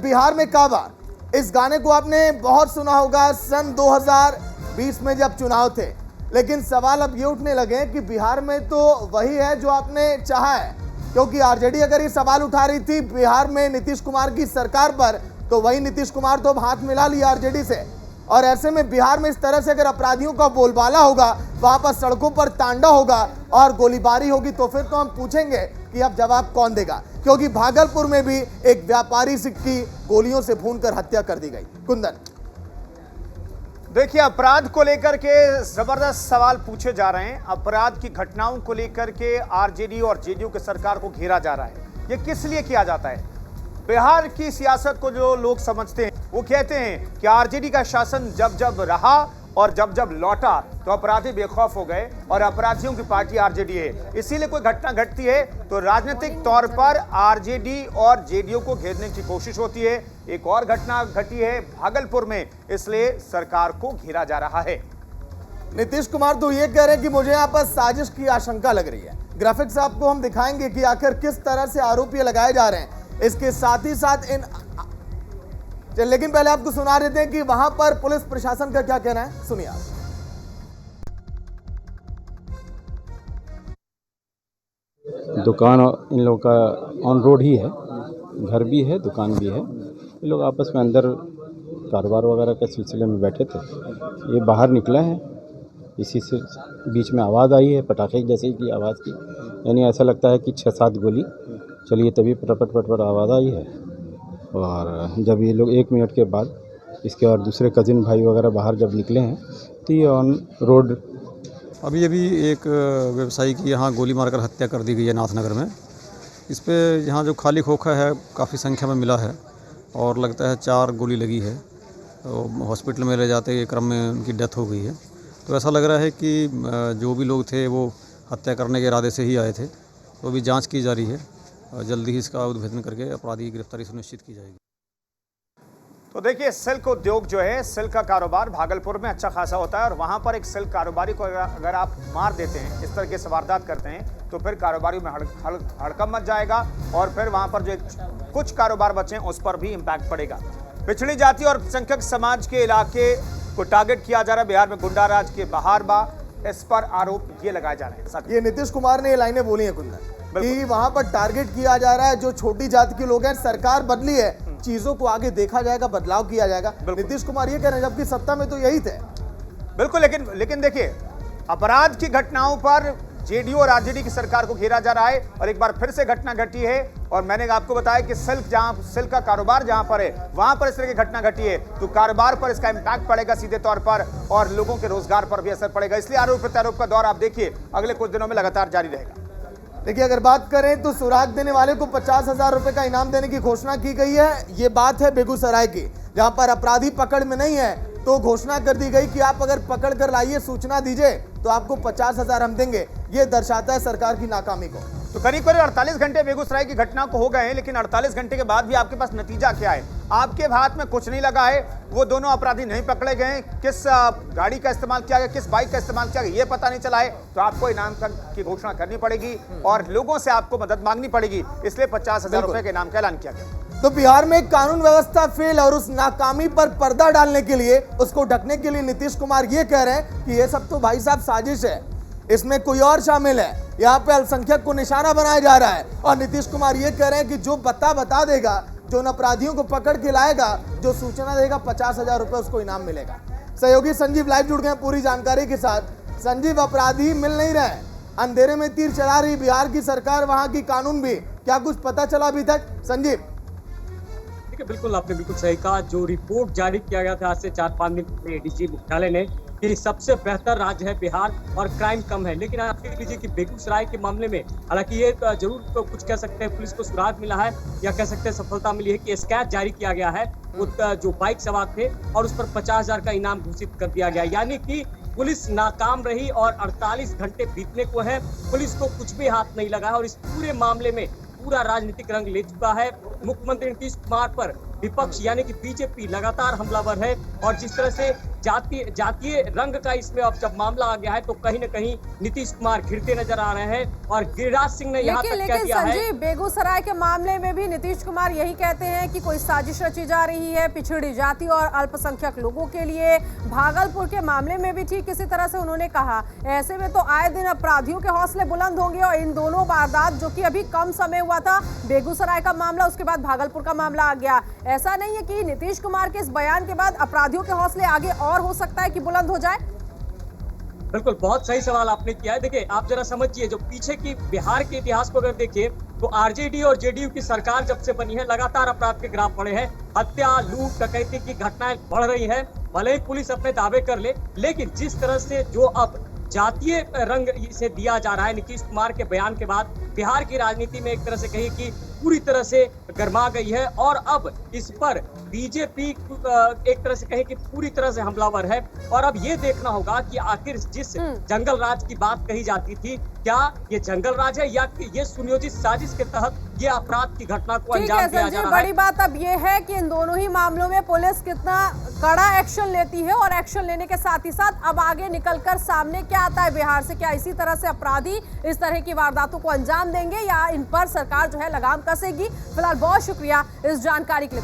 बिहार में काबा, इस गाने को आपने बहुत सुना होगा सन 2020 में जब चुनाव थे। लेकिन सवाल अब ये उठने लगे कि बिहार में तो वही है जो आपने चाहा है, क्योंकि आरजेडी अगर ये सवाल उठा रही थी बिहार में नीतीश कुमार की सरकार पर, तो वही नीतीश कुमार तो अब हाथ मिला लिया आरजेडी से। और ऐसे में बिहार में इस तरह से अगर अपराधियों का बोलबाला होगा, वहां पर सड़कों पर तांडव होगा और गोलीबारी होगी, तो फिर तो हम पूछेंगे कि अब जवाब कौन देगा, क्योंकि भागलपुर में भी एक व्यापारी की गोलियों से भूनकर हत्या कर दी गई। कुंदन, देखिए, अपराध को लेकर के जबरदस्त सवाल पूछे जा रहे हैं। अपराध की घटनाओं को लेकर के आरजेडी और जेडीयू की सरकार को घेरा जा रहा है। ये किस लिए किया जाता है? बिहार की सियासत को जो लोग समझते हैं वो कहते हैं कि आरजेडी का शासन जब जब रहा और जब जब लौटा तो अपराधी बेखौफ हो गए और अपराधियों की पार्टी आरजेडी है। इसीलिए कोई घटना घटती है तो राजनीतिक तौर पर आरजेडी और जेडीयू को घेरने की कोशिश होती है। एक और घटना घटी है भागलपुर में, इसलिए सरकार को घेरा जा रहा है। नीतीश कुमार तो ये कह रहे हैं कि मुझे यहाँ पर साजिश की आशंका लग रही है। ग्राफिक्स आपको हम दिखाएंगे कि आखिर किस तरह से आरोप ये लगाए जा रहे हैं। इसके साथ ही साथ लेकिन पहले आपको सुना देते हैं कि वहां पर पुलिस प्रशासन का क्या कहना है, सुनिए आप। दुकान इन लोगों का ऑन रोड ही है, घर भी है, दुकान भी है। ये लोग आपस में अंदर कारोबार वगैरह के सिलसिले में बैठे थे। ये बाहर निकले हैं, इसी से बीच में आवाज़ आई है, पटाखे जैसे की आवाज़ की, यानी ऐसा लगता है कि 6-7 गोली चलिए, तभी पटपट पटपट आवाज़ आई है। और जब ये लोग 1 मिनट के बाद इसके और दूसरे कज़िन भाई वगैरह बाहर जब निकले हैं तो ये ऑन रोड। अभी एक व्यवसायी की यहाँ गोली मारकर हत्या कर दी गई है नाथनगर में। इस पे यहाँ जो खाली खोखा है काफ़ी संख्या में मिला है और लगता है 4 गोली लगी है। तो हॉस्पिटल में ले जाते के क्रम में उनकी डेथ हो गई है। तो ऐसा लग रहा है कि जो भी लोग थे वो हत्या करने के इरादे से ही आए थे। तो अभी जाँच की जा रही है और जल्दी ही इसका उद्भेदन करके अपराधी की गिरफ्तारी सुनिश्चित की जाएगी। तो देखिए, सिल्क उद्योग जो है, सिल्क का कारोबार भागलपुर में अच्छा खासा होता है और वहां पर एक सिल्क कारोबारी को अगर आप मार देते हैं, इस तरह के वारदात करते हैं, तो फिर कारोबारी में हड़कंप मच जाएगा और फिर वहां पर जो कुछ कारोबार बचे हैं उस पर भी इम्पैक्ट पड़ेगा। पिछड़ी जाति और अल्पसंख्यक समाज के इलाके को टारगेट किया जा रहा है। बिहार में गुंडाराज के बहार बा, इस पर आरोप ये लगाए जा रहे हैं। ये नीतीश कुमार ने ये लाइनें बोली है कुंदन कि वहां पर टारगेट किया जा रहा है जो छोटी जाति के लोग हैं। सरकार बदली है, चीजों को आगे देखा जाएगा, बदलाव किया जाएगा। नीतीश कुमार ये कह रहे हैं, जबकि सत्ता में तो यही थे। बिल्कुल, लेकिन देखिए, अपराध की घटनाओं पर जेडीयू और आरजेडी की सरकार को घेरा जा रहा है और एक बार फिर से घटना घटी है। और मैंने आपको बताया कि सिल्क का कारोबार जहां पर है वहां पर इस तरह की घटना घटी है तो कारोबार पर इसका इम्पैक्ट पड़ेगा सीधे तौर पर और लोगों के रोजगार पर भी असर पड़ेगा। इसलिए आरोप प्रत्यारोप का दौर आप देखिए अगले कुछ दिनों में लगातार जारी रहेगा। देखिए, अगर बात करें तो सुराग देने वाले को 50,000 रुपए का इनाम देने की घोषणा की गई है। ये बात है बेगूसराय की, जहां पर अपराधी पकड़ में नहीं है तो घोषणा कर दी गई कि आप अगर पकड़ कर लाइए, सूचना दीजिए तो आपको 50,000 हम देंगे। ये दर्शाता है सरकार की नाकामी को। तो करीब 48 घंटे बेगूसराय की घटना को हो गए हैं, लेकिन 48 घंटे के बाद भी आपके पास नतीजा क्या है? आपके हाथ में कुछ नहीं लगा है। वो दोनों अपराधी नहीं पकड़े गए, किस गाड़ी का इस्तेमाल किया गया, किस बाइक का इस्तेमाल किया गया, ये पता नहीं चला है। तो आपको इनाम की घोषणा करनी पड़ेगी और लोगों से आपको मदद मांगनी पड़ेगी। इसलिए 50,000 रुपए के इनाम का ऐलान किया गया। तो बिहार में कानून व्यवस्था फेल और उस नाकामी पर पर्दा डालने के लिए, उसको ढकने के लिए नीतीश कुमार ये कह रहे हैं कि ये सब तो भाई साहब साजिश है, इसमें कोई और शामिल है। यहाँ पे अल्पसंख्यक को निशाना बनाया जा रहा है और नीतीश कुमार ये कह रहे हैं कि जो बता देगा, जो उन अपराधियों को पकड़ के लाएगा, जो सूचना देगा, 50,000 रुपए उसको इनाम मिलेगा। सहयोगी संजीव लाइव जुड़ गए पूरी जानकारी के साथ। संजीव, अपराधी मिल नहीं रहे, अंधेरे में तीर चला रही बिहार की सरकार, वहां की कानून भी, क्या कुछ पता चला अभी तक? संजीव, देखिए, बिल्कुल आपने बिल्कुल सही कहा। जो रिपोर्ट जारी किया गया था आज से 4-5 दिन पहले एडीजी मुख्यालय ने कि सबसे बेहतर राज्य है बिहार और क्राइम कम है, लेकिन आप देख लीजिए कि बेगूसराय के मामले में हालांकि ये जरूर तो कुछ कह सकते हैं पुलिस को सुराग मिला है या कह सकते हैं सफलता मिली है कि स्कैच जारी किया गया है। जो बाइक सवार थे और उस पर 50,000 का इनाम घोषित कर दिया गया, यानी कि पुलिस नाकाम रही और 48 घंटे बीतने को है, पुलिस को कुछ भी हाथ नहीं लगा और इस पूरे मामले में पूरा राजनीतिक रंग ले चुका है। मुख्यमंत्री नीतीश कुमार पर विपक्ष यानी कि बीजेपी लगातार हमलावर है और जिस तरह से जातीय रंग का इसमें अब जब मामला आ गया है तो कहीं न कहीं नीतीश कुमार घिरते नजर आ रहे हैं और गिरिराज सिंह ने यहाँ तक कह लेकिन दिया है। संजीव, बेगूसराय के मामले में भी नीतीश कुमार यही कहते हैं कि कोई साजिश रची जा रही है पिछड़ी जाति और अल्पसंख्यक लोगों के लिए। भागलपुर के मामले में भी ठीक इसी तरह से उन्होंने कहा। ऐसे में तो आए दिन अपराधियों के हौसले बुलंद होंगे और इन दोनों वारदात जो कि अभी कम समय हुआ था, बेगूसराय का मामला उसके बाद भागलपुर का मामला आ गया, ऐसा नहीं है कि नीतीश कुमार के इस बयान के बाद अपराधियों के हौसले आगे और हो सकता है कि बुलंद हो जाए? बिल्कुल, बहुत सही सवाल आपने किया है। देखिए, आप जरा समझिए, जो पीछे की बिहार के इतिहास को अगर देखिए तो आरजेडी और जेडीयू की सरकार जब से बनी है लगातार अपराध के ग्राफ बढ़े हैं। हत्या, लूट, डकैती की घटनाएं बढ़ रही हैं। भले ही पुलिस अपने दावे कर ले, लेकिन जिस तरह से जो अब जातीय रंग इसे दिया जा रहा है नीतीश कुमार के बयान के बाद, बिहार की राजनीति में एक तरह से कही कि पूरी तरह से गरमा गई है और अब इस पर बीजेपी एक तरह से कहे कि पूरी तरह से हमलावर है। और अब ये देखना होगा कि आखिर जिस जंगल राज की बात कही जाती थी, क्या ये जंगल राज है या ये सुनियोजित साजिश के तहत ये अपराध की घटना को अंजाम दिया जा रहा है। बड़ी बात अब ये है कि इन दोनों ही मामलों में पुलिस कितना कड़ा एक्शन लेती है और एक्शन लेने के साथ ही साथ अब आगे निकलकर सामने क्या आता है बिहार से, क्या इसी तरह से अपराधी इस तरह की वारदातों को अंजाम देंगे या इन पर सरकार जो है लगाम कसेगी। फिलहाल बहुत शुक्रिया इस जानकारी के लिए।